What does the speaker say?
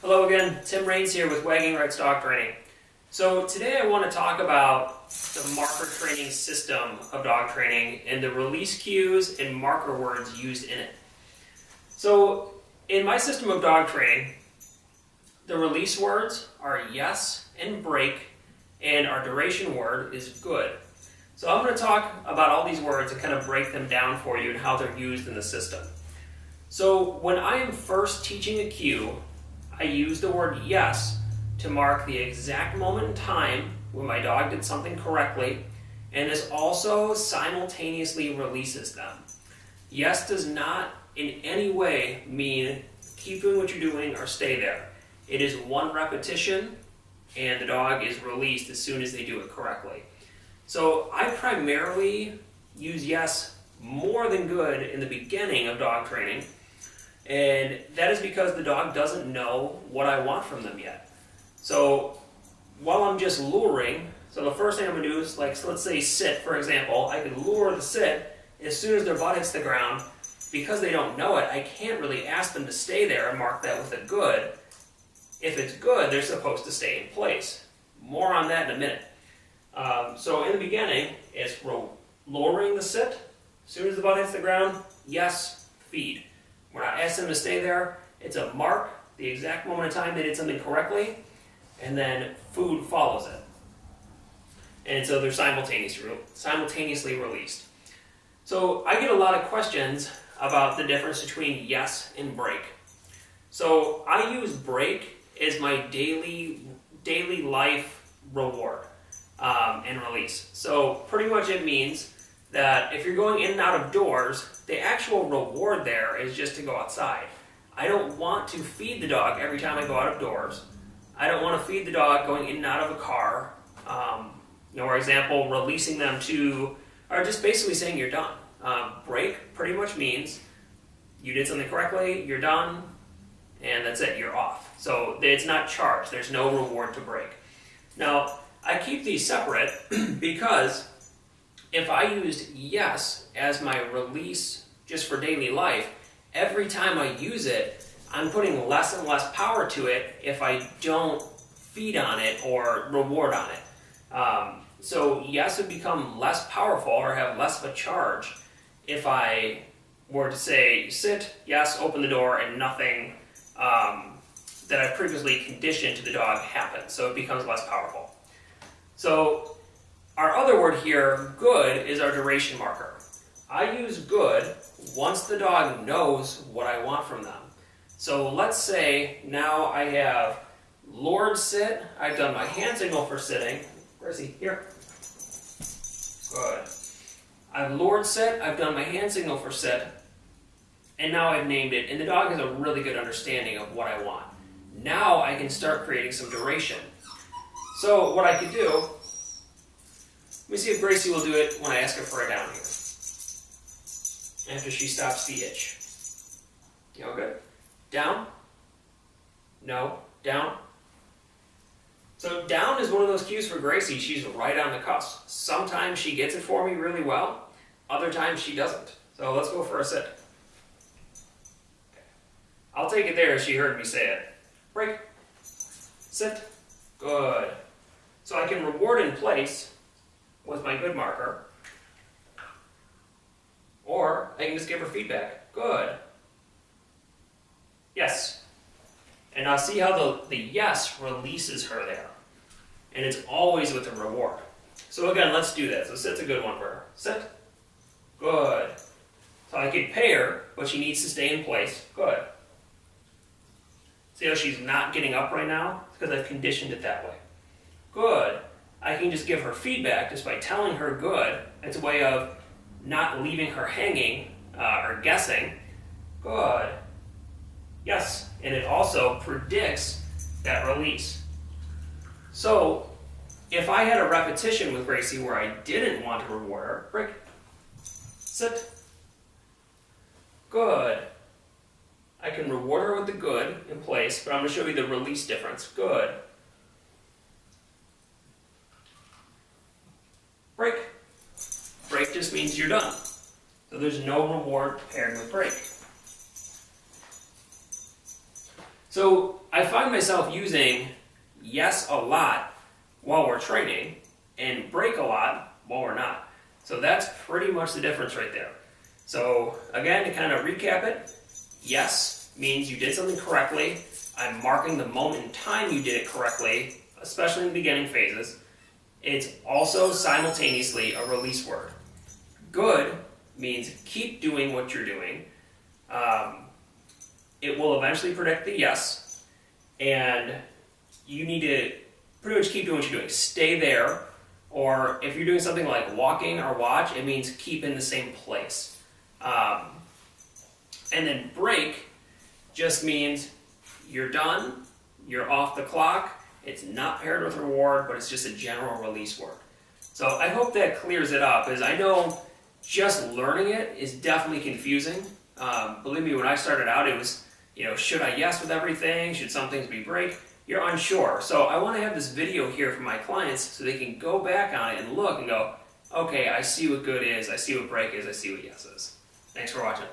Hello again, Tim Raines here with Wagging Rights Dog Training. So today I want to talk about the marker training system of dog training and the release cues and marker words used in it. So in my system of dog training, the release words are yes and break, and our duration word is good. So I'm going to talk about all these words and kind of break them down for you and how they're used in the system. So when I am first teaching a cue, I use the word yes to mark the exact moment in time when my dog did something correctly, and this also simultaneously releases them. Yes does not in any way mean keep doing what you're doing or stay there. It is one repetition and the dog is released as soon as they do it correctly. So I primarily use yes more than good in the beginning of dog training, and that is because the dog doesn't know what I want from them yet. So while I'm just luring, so the first thing I'm going to do is, so let's say sit, for example. I can lure the sit. As soon as their butt hits the ground, because they don't know it, I can't really ask them to stay there and mark that with a good. If it's good, they're supposed to stay in place. More on that in a minute. So in the beginning, it's luring the sit. As soon as the butt hits the ground, yes, feed. We're not asking them to stay there. It's a mark, the exact moment in time they did something correctly, and then food follows it. And so they're simultaneously released. So I get a lot of questions about the difference between yes and break. So I use break as my daily life reward and release. So pretty much it means that if you're going in and out of doors, the actual reward there is just to go outside. I don't want to feed the dog every time I go out of doors. I don't want to feed the dog going in and out of a car. For example, releasing them to, or just basically saying you're done. Break pretty much means you did something correctly, you're done, and that's it, you're off. So it's not charged, there's no reward to break. Now, I keep these separate because if I used yes as my release just for daily life, every time I use it, I'm putting less and less power to it if I don't feed on it or reward on it. So yes would become less powerful or have less of a charge if I were to say sit, yes, open the door, and nothing that I previously conditioned to the dog happens. So it becomes less powerful. So our other word here, good, is our duration marker. I use good once the dog knows what I want from them. So let's say now I have lured sit, I've done my hand signal for sitting. Where is he? Here. Good. I've lured sit, I've done my hand signal for sit, and now I've named it, and the dog has a really good understanding of what I want. Now I can start creating some duration. So what I could do, let me see if Gracie will do it when I ask her for a down here. After she stops the itch. You all good? Down? No. Down? So down is one of those cues for Gracie. She's right on the cusp. Sometimes she gets it for me really well. Other times she doesn't. So let's go for a sit. Okay. I'll take it there as she heard me say it. Break. Sit. Good. So I can reward in place with my good marker, or I can just give her feedback. Good. Yes. And now see how the yes releases her there. And it's always with a reward. So again, let's do that. So sit's a good one for her. Sit. Good. So I could pay her, but she needs to stay in place. Good. See how she's not getting up right now? It's because I've conditioned it that way. Good. I can just give her feedback just by telling her good. It's a way of not leaving her hanging or guessing. Good. Yes. And it also predicts that release. So if I had a repetition with Gracie where I didn't want to reward her, break. Sit. Good. I can reward her with the good in place, but I'm going to show you the release difference. Good. Break. Break just means you're done. So there's no reward paired with break. So I find myself using yes a lot while we're training and break a lot while we're not. So that's pretty much the difference right there. So again, to kind of recap it, yes means you did something correctly. I'm marking the moment in time you did it correctly, especially in the beginning phases. It's also simultaneously a release word. Good means keep doing what you're doing. It will eventually predict the yes, and you need to pretty much keep doing what you're doing. Stay there, or if you're doing something like walking or watch, it means keep in the same place. And then break just means you're done, you're off the clock, it's not paired with reward, but it's just a general release word. So I hope that clears it up, as I know just learning it is definitely confusing. Believe me, when I started out, it was, should I yes with everything? Should some things be break? You're unsure. So I want to have this video here for my clients so they can go back on it and look and go, okay, I see what good is, I see what break is, I see what yes is. Thanks for watching.